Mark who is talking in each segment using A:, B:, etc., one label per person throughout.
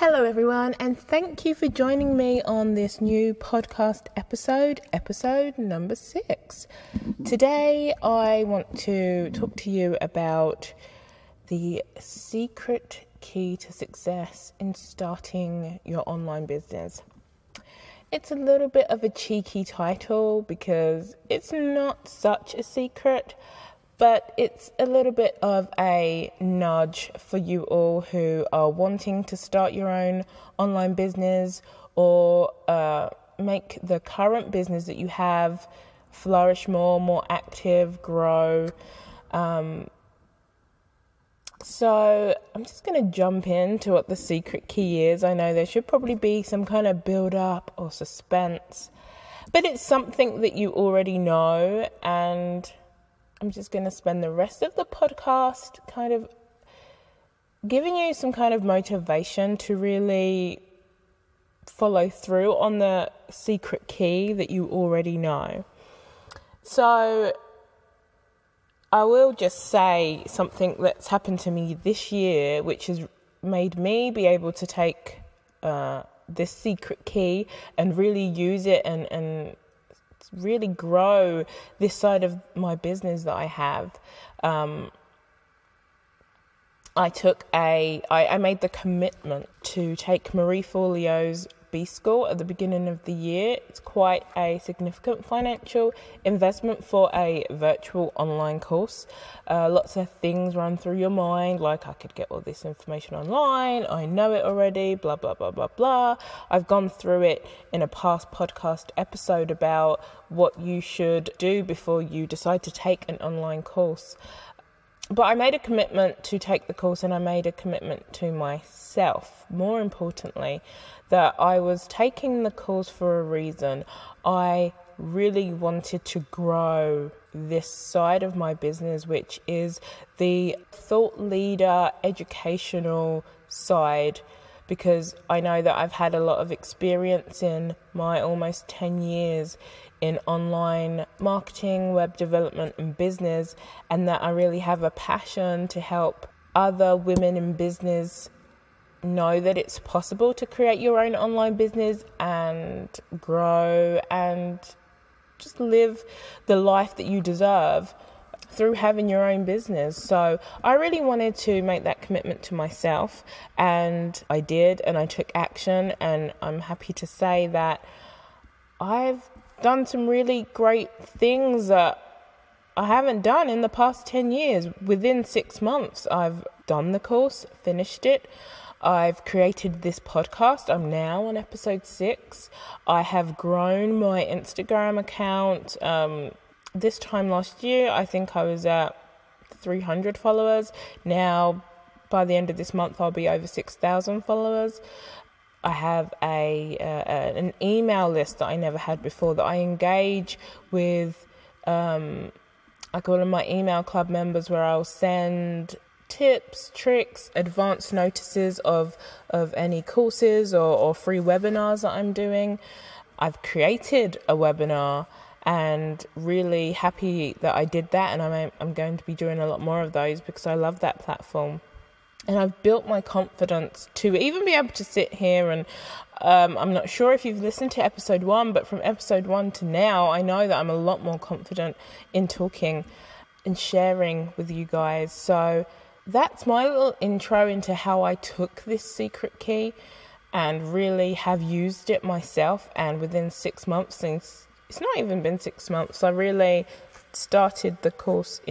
A: Hello everyone, and thank you for joining me on this new podcast episode number 6. Today I want to talk to you about the secret key to success in starting your online business. It's a little bit of a cheeky title because it's not such a secret, but it's a little bit of a nudge for you all who are wanting to start your own online business or make the current business that you have flourish more active, grow. So I'm just going to jump into what the secret key is. I know there should probably be some kind of build up or suspense, but it's something that you already know, and I'm just going to spend the rest of the podcast kind of giving you some kind of motivation to really follow through on the secret key that you already know. So I will just say something that's happened to me this year, which has made me be able to take this secret key and really use it and really grow this side of my business that I have. I made the commitment to take Marie Forleo's B-School at the beginning of the year. It's quite a significant financial investment for a virtual online course. Lots of things run through your mind, like I could get all this information online, I know it already, blah, blah, blah, blah, blah. I've gone through it in a past podcast episode about what you should do before you decide to take an online course. But I made a commitment to take the course, and I made a commitment to myself, more importantly, that I was taking the course for a reason. I really wanted to grow this side of my business, which is the thought leader, educational side, because I know that I've had a lot of experience in my almost 10 years in online marketing, web development and business, and that I really have a passion to help other women in business know that it's possible to create your own online business and grow and just live the life that you deserve through having your own business. So I really wanted to make that commitment to myself, and I did, and I took action, and I'm happy to say that I've done some really great things that I haven't done in the past 10 years. Within 6 months, I've done the course, finished it. I've created this podcast. I'm now on episode 6. I have grown my Instagram account. This time last year, I think I was at 300 followers. Now, by the end of this month, I'll be over 6,000 followers. I have an email list that I never had before, that I engage with. I call them my email club members, where I'll send tips, tricks, advanced notices of any courses or free webinars that I'm doing. I've created a webinar, and really happy that I did that, and I'm going to be doing a lot more of those because I love that platform. And I've built my confidence to even be able to sit here and I'm not sure if you've listened to episode 1, but from episode 1 to now, I know that I'm a lot more confident in talking and sharing with you guys. So that's my little intro into how I took this secret key and really have used it myself. And within 6 months, since it's not even been 6 months, I really started the course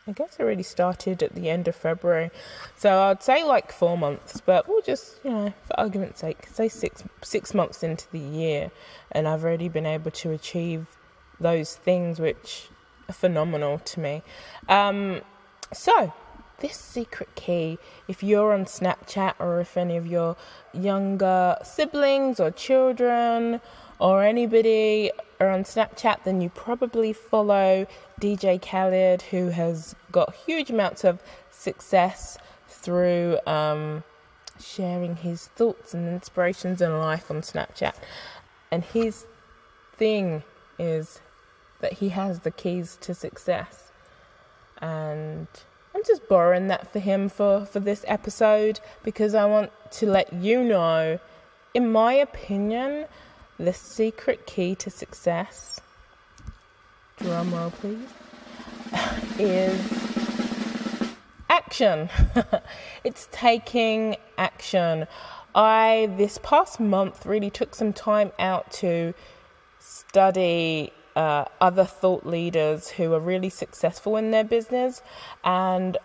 A: I guess I already started at the end of February. So I'd say like 4 months, but we'll just, for argument's sake, say six months into the year. And I've already been able to achieve those things, which are phenomenal to me. So this secret key, if you're on Snapchat, or if any of your younger siblings or children or anybody are on Snapchat, then you probably follow DJ Khaled, who has got huge amounts of success through sharing his thoughts and inspirations in life on Snapchat. And his thing is that he has the keys to success. And I'm just borrowing that for him for this episode, because I want to let you know, in my opinion, the secret key to success, drum roll please, is action. It's taking action. I, this past month, really took some time out to study other thought leaders who are really successful in their business, and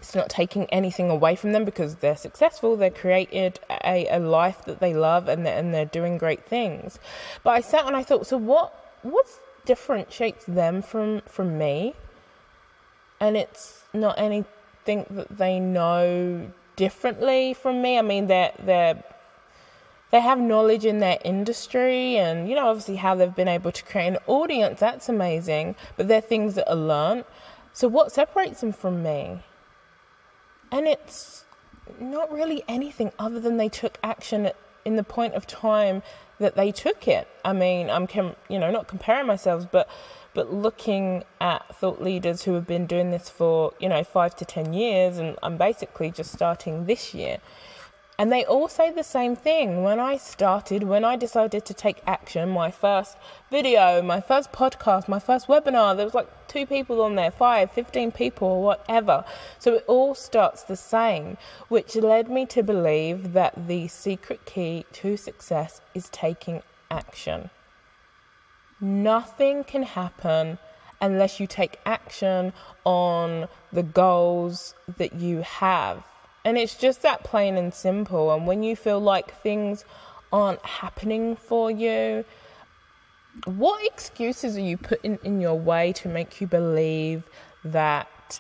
A: it's not taking anything away from them, because they're successful, they created a life that they love, and they're doing great things. But I sat and I thought, so what differentiates them from me? And it's not anything that they know differently from me. I mean, they have knowledge in their industry, and, you know, obviously how they've been able to create an audience, that's amazing, but they're things that are learnt. So what separates them from me? And it's not really anything other than they took action in the point of time that they took it. I mean, I'm not comparing myself, but looking at thought leaders who have been doing this for, 5 to 10 years, and I'm basically just starting this year. And they all say the same thing. When I decided to take action, my first video, my first podcast, my first webinar, there was like 2 people on there, 5, 15 people, or whatever. So it all starts the same, which led me to believe that the secret key to success is taking action. Nothing can happen unless you take action on the goals that you have. And it's just that plain and simple. And when you feel like things aren't happening for you, what excuses are you putting in your way to make you believe that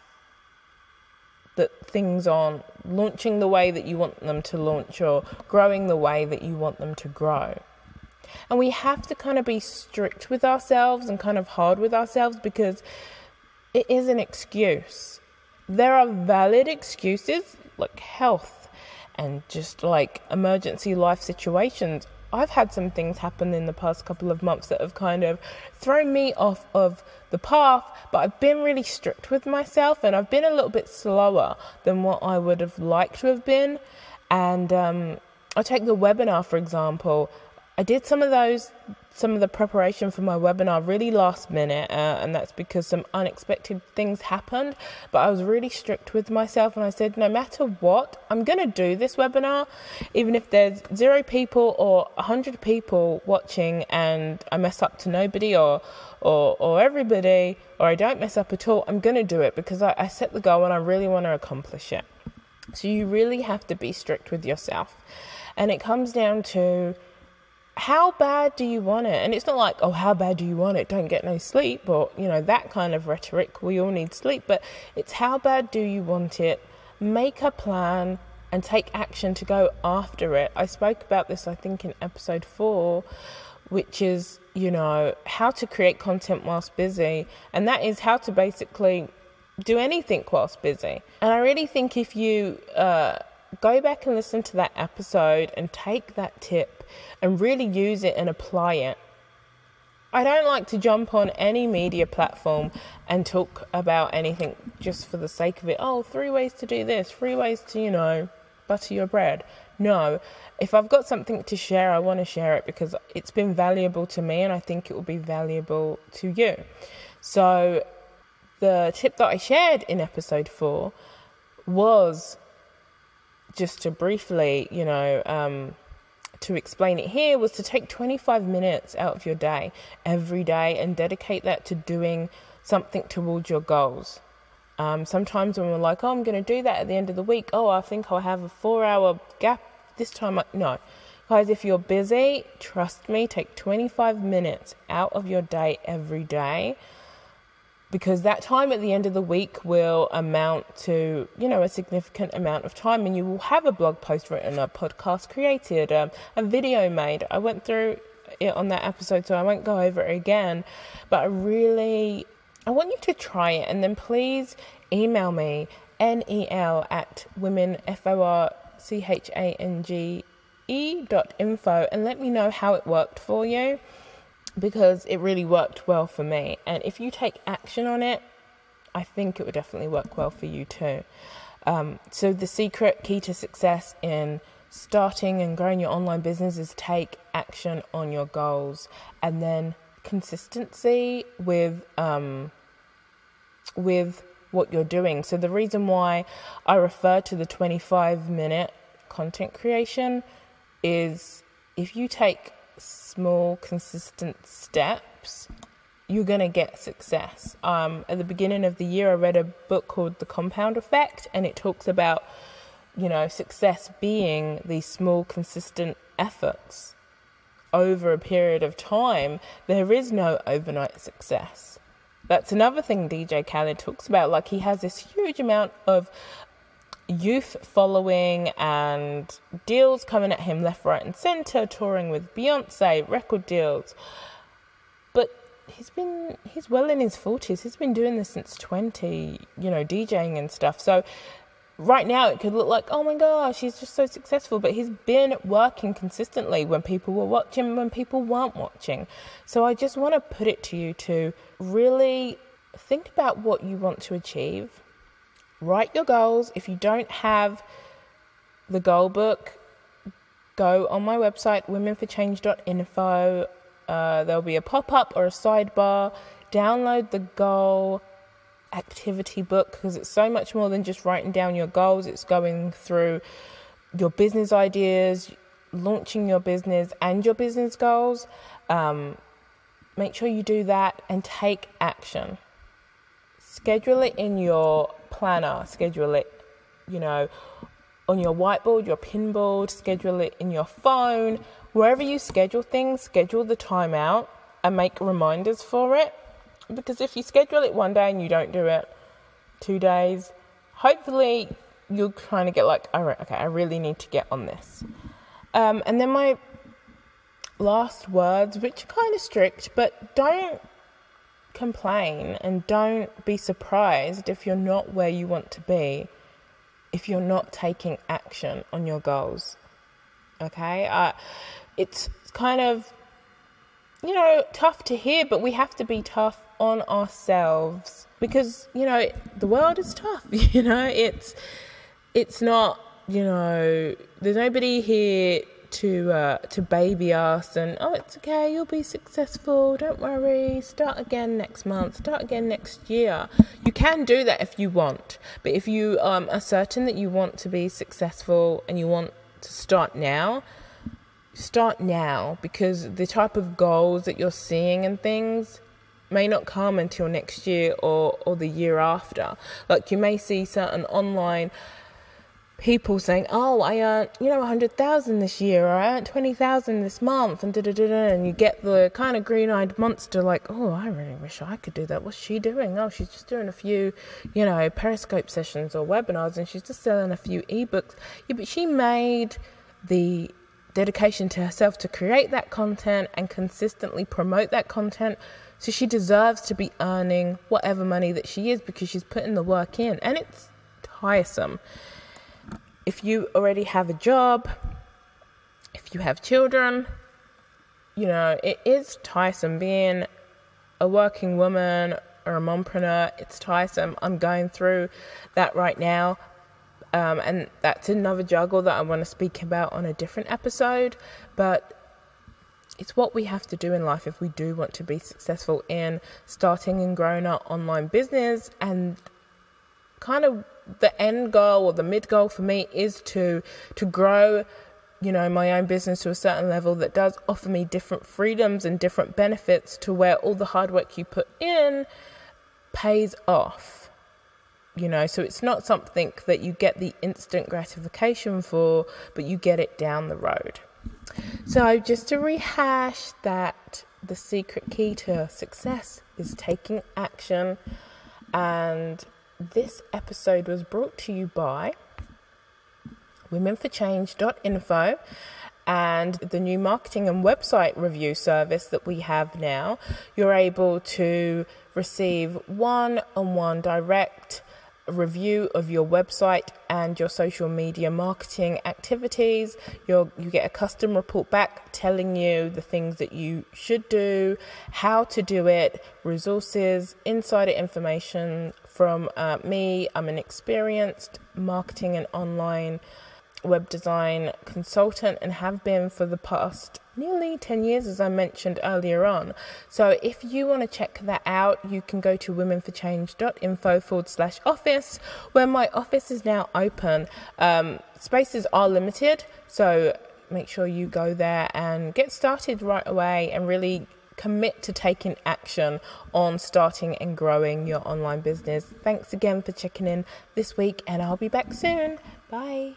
A: things aren't launching the way that you want them to launch, or growing the way that you want them to grow? And we have to kind of be strict with ourselves and kind of hard with ourselves, because it is an excuse. There are valid excuses, like health and just like emergency life situations. I've had some things happen in the past couple of months that have kind of thrown me off of the path, but I've been really strict with myself, and I've been a little bit slower than what I would have liked to have been. And I'll take the webinar, for example. I did some of the preparation for my webinar really last minute, and that's because some unexpected things happened. But I was really strict with myself, and I said, no matter what, I'm going to do this webinar, even if there's 0 people or 100 people watching, and I mess up to nobody or everybody, or I don't mess up at all. I'm going to do it because I set the goal and I really want to accomplish it. So you really have to be strict with yourself, and it comes down to, how bad do you want it? And it's not like, oh, how bad do you want it? Don't get no sleep, or, that kind of rhetoric. We all need sleep, but it's how bad do you want it? Make a plan and take action to go after it. I spoke about this, I think, in episode 4, which is, how to create content whilst busy. And that is how to basically do anything whilst busy. And I really think if you go back and listen to that episode and take that tip and really use it and apply it. I don't like to jump on any media platform and talk about anything just for the sake of it. Oh, 3 ways to do this, 3 ways to, butter your bread. No, if I've got something to share, I want to share it because it's been valuable to me, and I think it will be valuable to you. So the tip that I shared in episode 4 was, just to briefly, to explain it here, was to take 25 minutes out of your day every day and dedicate that to doing something towards your goals. Sometimes when we're like, oh, I'm going to do that at the end of the week. Oh, I think I'll have a 4-hour gap this time. No. Guys, if you're busy, trust me, take 25 minutes out of your day every day, because that time at the end of the week will amount to, a significant amount of time, and you will have a blog post written, a podcast created, a video made. I went through it on that episode, so I won't go over it again, but I want you to try it, and then please email me, nel@womenforchange.info, and let me know how it worked for you, because it really worked well for me. And if you take action on it, I think it would definitely work well for you too. So the secret key to success in starting and growing your online business is take action on your goals, and then consistency with what you're doing. So the reason why I refer to the 25-minute content creation is if you take small, consistent steps, you're going to get success. At the beginning of the year, I read a book called The Compound Effect, and it talks about, success being these small, consistent efforts over a period of time. There is no overnight success. That's another thing DJ Khaled talks about. Like, he has this huge amount of youth following and deals coming at him left, right, and center, touring with Beyonce, record deals. But he's well in his 40s. He's been doing this since 20, DJing and stuff. So right now it could look like, oh my gosh, he's just so successful. But he's been working consistently when people were watching, when people weren't watching. So I just want to put it to you to really think about what you want to achieve. Write your goals. If you don't have the goal book, go on my website, womenforchange.info. There'll be a pop-up or a sidebar. Download the goal activity book, because it's so much more than just writing down your goals. It's going through your business ideas, launching your business and your business goals. Make sure you do that and take action. Schedule it in your planner. Schedule it, on your whiteboard, your pinboard. Schedule it in your phone. Wherever you schedule things, schedule the time out and make reminders for it. Because if you schedule it one day and you don't do it 2 days, hopefully you'll kind of get like, all right, okay, I really need to get on this. And then my last words, which are kind of strict, but don't complain and don't be surprised if you're not where you want to be, if you're not taking action on your goals. Okay? It's kind of, tough to hear, but we have to be tough on ourselves because, the world is tough. It's not, there's nobody here to baby us and, oh, it's okay, you'll be successful, don't worry, start again next month, start again next year. You can do that if you want, but if you are certain that you want to be successful and you want to start now, because the type of goals that you're seeing and things may not come until next year or the year after. Like, you may see certain online people saying, oh, I earned, 100,000 this year, or I earned 20,000 this month, and and you get the kind of green-eyed monster like, oh, I really wish I could do that. What's she doing? Oh, she's just doing a few, Periscope sessions or webinars, and she's just selling a few ebooks. Yeah, but she made the dedication to herself to create that content and consistently promote that content. So she deserves to be earning whatever money that she is because she's putting the work in. And it's tiresome. If you already have a job, if you have children, it is tiresome being a working woman or a mompreneur. It's tiresome. I'm going through that right now. And that's another juggle that I want to speak about on a different episode. But it's what we have to do in life if we do want to be successful in starting and growing our online business. And kind of the end goal or the mid goal for me is to grow, my own business to a certain level that does offer me different freedoms and different benefits to where all the hard work you put in pays off. So it's not something that you get the instant gratification for, but you get it down the road. So just to rehash that, the secret key to success is taking action. And this episode was brought to you by womenforchange.info and the new marketing and website review service that we have now. You're able to receive one-on-one direct review of your website and your social media marketing activities. You get a custom report back telling you the things that you should do, how to do it, resources, insider information from me. I'm an experienced marketing and online web design consultant and have been for the past nearly 10 years, as I mentioned earlier on. So if you want to check that out, you can go to womenforchange.info/office, where my office is now open. Spaces are limited, so make sure you go there and get started right away and really commit to taking action on starting and growing your online business. Thanks again for checking in this week, and I'll be back soon. Bye.